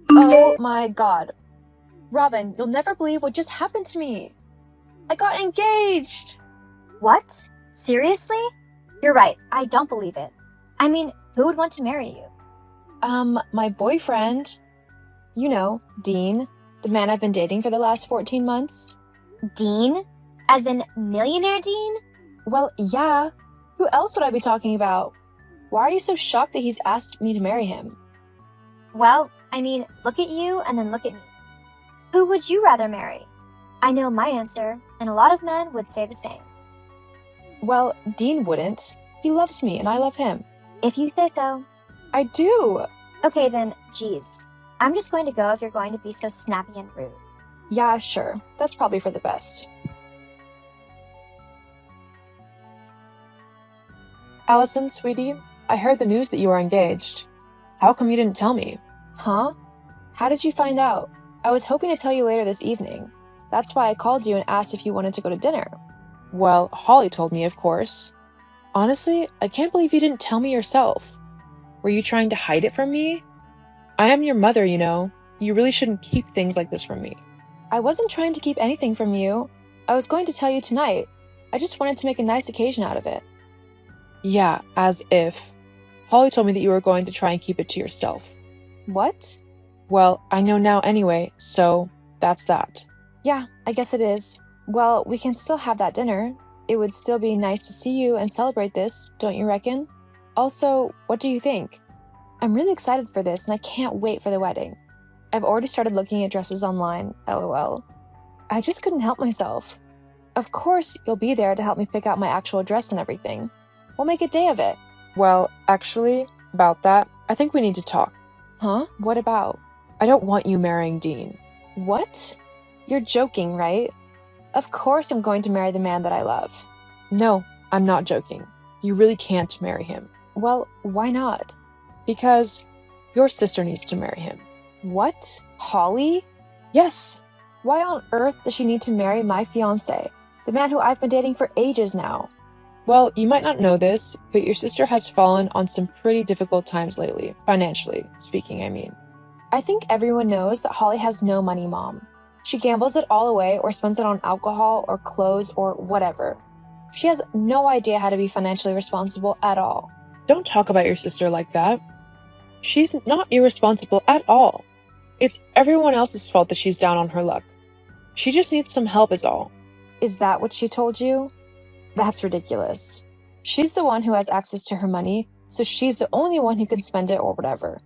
Oh my god. Robin, you'll never believe what just happened to me. I got engaged! What? Seriously? You're right, I don't believe it. I mean, who would want to marry you? My boyfriend. You know, Dean, the man I've been dating for the last 14 months. Dean? As in millionaire Dean? Well, yeah. Who else would I be talking about? Why are you so shocked that he's asked me to marry him? Well, I mean, look at you and then look at me. Who would you rather marry? I know my answer, and a lot of men would say the same. Well, Dean wouldn't. He loves me and I love him. If you say so. I do. Okay then, geez. I'm just going to go if you're going to be so snappy and rude. Yeah, sure. That's probably for the best. Allison, sweetie, I heard the news that you are engaged. How come you didn't tell me? Huh? How did you find out? I was hoping to tell you later this evening. That's why I called you and asked if you wanted to go to dinner. Well, Holly told me, of course. Honestly, I can't believe you didn't tell me yourself. Were you trying to hide it from me? I am your mother, you know. You really shouldn't keep things like this from me. I wasn't trying to keep anything from you. I was going to tell you tonight. I just wanted to make a nice occasion out of it. Yeah, as if. Holly told me that you were going to try and keep it to yourself. What? Well, I know now anyway, so that's that. Yeah, I guess it is. Well, we can still have that dinner. It would still be nice to see you and celebrate this, don't you reckon? Also, what do you think? I'm really excited for this and I can't wait for the wedding. I've already started looking at dresses online, lol. I just couldn't help myself. Of course, you'll be there to help me pick out my actual dress and everything. We'll make a day of it. Well, actually, about that, I think we need to talk. Huh? What about? I don't want you marrying Dean. What? You're joking, right? Of course I'm going to marry the man that I love. No, I'm not joking. You really can't marry him. Well, why not? Because your sister needs to marry him. What? Holly? Yes. Why on earth does she need to marry my fiancé, the man who I've been dating for ages now? Well, you might not know this, but your sister has fallen on some pretty difficult times lately, financially speaking, I mean. I think everyone knows that Holly has no money, Mom. She gambles it all away or spends it on alcohol or clothes or whatever. She has no idea how to be financially responsible at all. Don't talk about your sister like that. She's not irresponsible at all. It's everyone else's fault that she's down on her luck. She just needs some help is all. Is that what she told you? That's ridiculous. She's the one who has access to her money, so she's the only one who can spend it or whatever.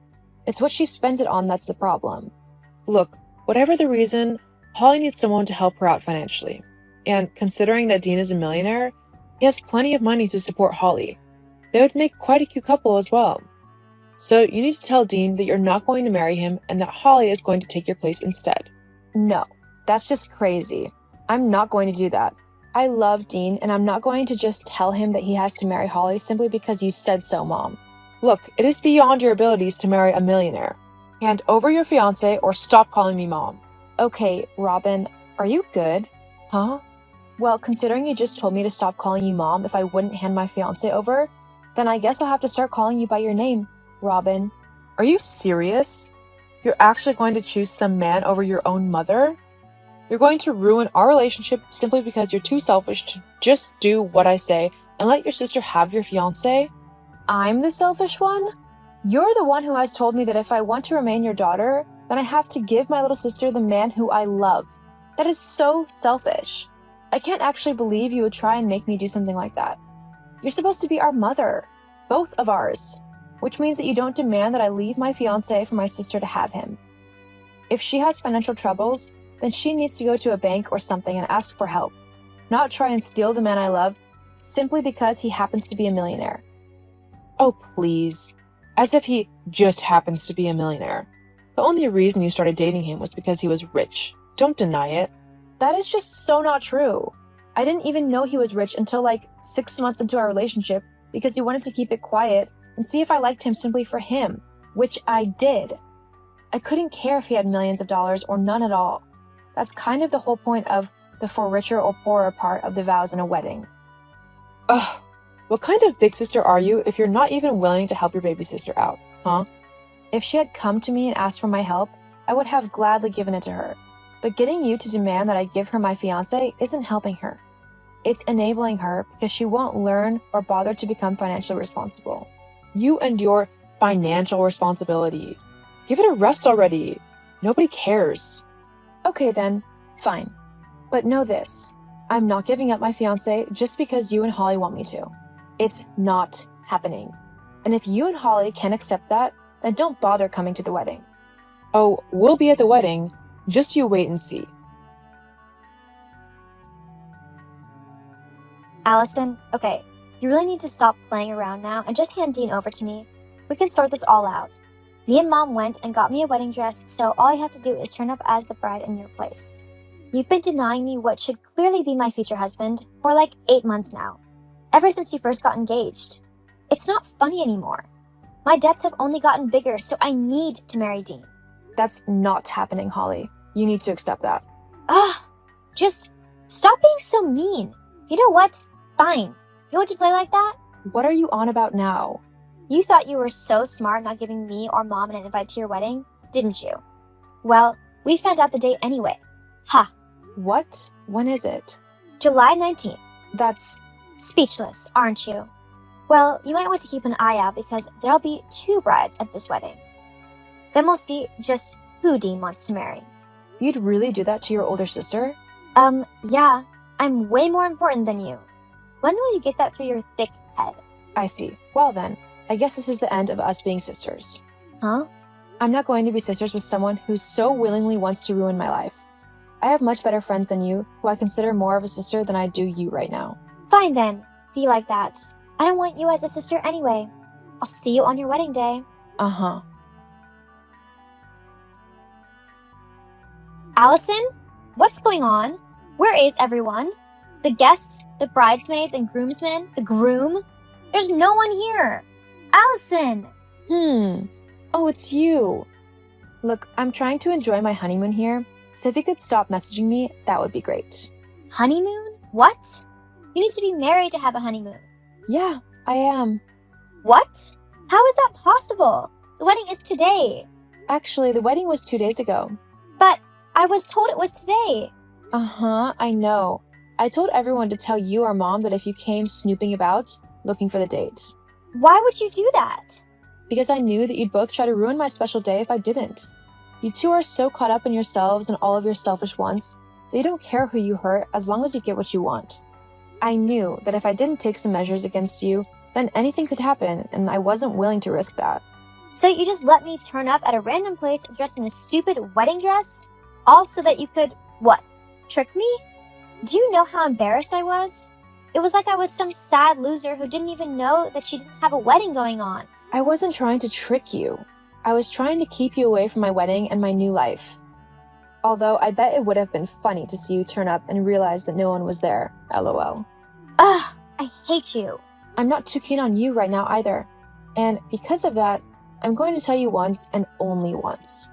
It's what she spends it on that's the problem. Look, whatever the reason, Holly needs someone to help her out financially. And considering that Dean is a millionaire, he has plenty of money to support Holly. They would make quite a cute couple as well. So you need to tell Dean that you're not going to marry him and that Holly is going to take your place instead. No, that's just crazy. I'm not going to do that. I love Dean and I'm not going to just tell him that he has to marry Holly simply because you said so, Mom. Look, it is beyond your abilities to marry a millionaire. Hand over your fiancé or stop calling me Mom. Okay, Robin, are you good? Huh? Well, considering you just told me to stop calling you Mom if I wouldn't hand my fiancé over, then I guess I'll have to start calling you by your name, Robin. Are you serious? You're actually going to choose some man over your own mother? You're going to ruin our relationship simply because you're too selfish to just do what I say and let your sister have your fiancé? I'm the selfish one? You're the one who has told me that if I want to remain your daughter, then I have to give my little sister the man who I love. That is so selfish. I can't actually believe you would try and make me do something like that. You're supposed to be our mother, both of ours, which means that you don't demand that I leave my fiancé for my sister to have him. If she has financial troubles, then she needs to go to a bank or something and ask for help, not try and steal the man I love simply because he happens to be a millionaire. Oh, please. As if he just happens to be a millionaire. The only reason you started dating him was because he was rich. Don't deny it. That is just so not true. I didn't even know he was rich until like 6 months into our relationship because he wanted to keep it quiet and see if I liked him simply for him, which I did. I couldn't care if he had millions of dollars or none at all. That's kind of the whole point of the for richer or poorer part of the vows in a wedding. Ugh, what kind of big sister are you if you're not even willing to help your baby sister out, huh? If she had come to me and asked for my help, I would have gladly given it to her. But getting you to demand that I give her my fiancé isn't helping her. It's enabling her because she won't learn or bother to become financially responsible. You and your financial responsibility. Give it a rest already. Nobody cares. Okay then, fine. But know this, I'm not giving up my fiancé just because you and Holly want me to. It's not happening. And if you and Holly can't accept that, then don't bother coming to the wedding. Oh, we'll be at the wedding. Just you wait and see. Allison, okay, you really need to stop playing around now and just hand Dean over to me. We can sort this all out. Me and Mom went and got me a wedding dress, so all I have to do is turn up as the bride in your place. You've been denying me what should clearly be my future husband for like 8 months now, ever since you first got engaged. It's not funny anymore. My debts have only gotten bigger, so I need to marry Dean. That's not happening, Holly. You need to accept that. Ugh, just stop being so mean. You know what? Fine. You want to play like that? What are you on about now? You thought you were so smart not giving me or Mom an invite to your wedding, didn't you? Well, we found out the date anyway. Ha! What? When is it? July 19th. That's... Speechless, aren't you? Well, you might want to keep an eye out because there'll be 2 brides at this wedding. Then we'll see just who Dean wants to marry. You'd really do that to your older sister? Yeah. I'm way more important than you. When will you get that through your thick head? I see. Well then, I guess this is the end of us being sisters. Huh? I'm not going to be sisters with someone who so willingly wants to ruin my life. I have much better friends than you, who I consider more of a sister than I do you right now. Fine then. Be like that. I don't want you as a sister anyway. I'll see you on your wedding day. Uh-huh. Allison? What's going on? Where is everyone? The guests, the bridesmaids and groomsmen, the groom? There's no one here. Allison! Oh, it's you. Look, I'm trying to enjoy my honeymoon here, so if you could stop messaging me, that would be great. Honeymoon? What? You need to be married to have a honeymoon. Yeah, I am. What? How is that possible? The wedding is today. Actually, the wedding was 2 days ago. But I was told it was today. Uh-huh, I know. I told everyone to tell you or Mom that if you came snooping about, looking for the date. Why would you do that? Because I knew that you'd both try to ruin my special day if I didn't. You two are so caught up in yourselves and all of your selfish wants that you don't care who you hurt as long as you get what you want. I knew that if I didn't take some measures against you, then anything could happen, and I wasn't willing to risk that. So you just let me turn up at a random place dressed in a stupid wedding dress? All so that you could, what, trick me? Do you know how embarrassed I was? It was like I was some sad loser who didn't even know that she didn't have a wedding going on. I wasn't trying to trick you. I was trying to keep you away from my wedding and my new life. Although I bet it would have been funny to see you turn up and realize that no one was there, lol. Ugh, I hate you. I'm not too keen on you right now either. And because of that, I'm going to tell you once and only once.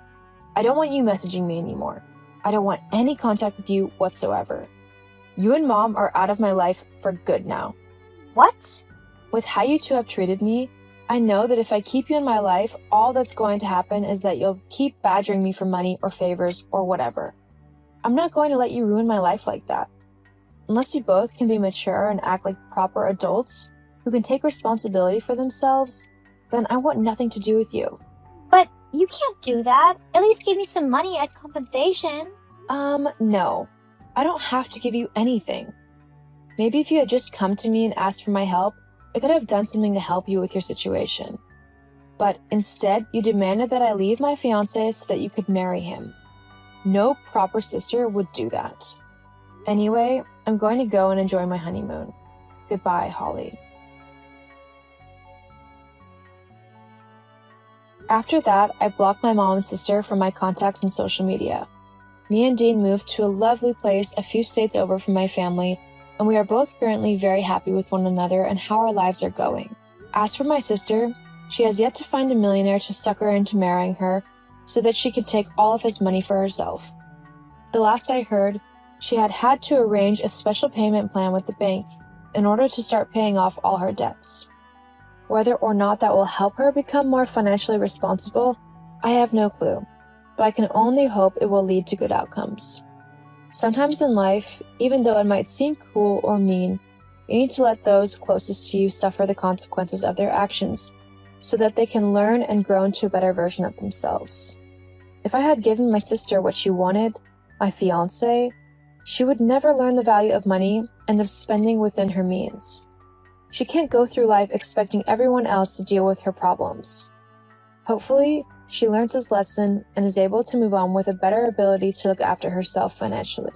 I don't want you messaging me anymore. I don't want any contact with you whatsoever. You and Mom are out of my life for good now. What? With how you two have treated me, I know that if I keep you in my life, all that's going to happen is that you'll keep badgering me for money or favors or whatever. I'm not going to let you ruin my life like that. Unless you both can be mature and act like proper adults who can take responsibility for themselves, then I want nothing to do with you. But you can't do that. At least give me some money as compensation. No. I don't have to give you anything. Maybe if you had just come to me and asked for my help, I could have done something to help you with your situation. But instead, you demanded that I leave my fiancé so that you could marry him. No proper sister would do that. Anyway, I'm going to go and enjoy my honeymoon. Goodbye, Holly. After that, I blocked my mom and sister from my contacts and social media. Me and Dean moved to a lovely place a few states over from my family, and we are both currently very happy with one another and how our lives are going. As for my sister, she has yet to find a millionaire to sucker her into marrying her so that she could take all of his money for herself. The last I heard, she had to arrange a special payment plan with the bank in order to start paying off all her debts. Whether or not that will help her become more financially responsible, I have no clue. but I can only hope it will lead to good outcomes. Sometimes in life, even though it might seem cruel or mean, you need to let those closest to you suffer the consequences of their actions so that they can learn and grow into a better version of themselves. If I had given my sister what she wanted, my fiancé, she would never learn the value of money and of spending within her means. She can't go through life expecting everyone else to deal with her problems. Hopefully, she learns this lesson and is able to move on with a better ability to look after herself financially.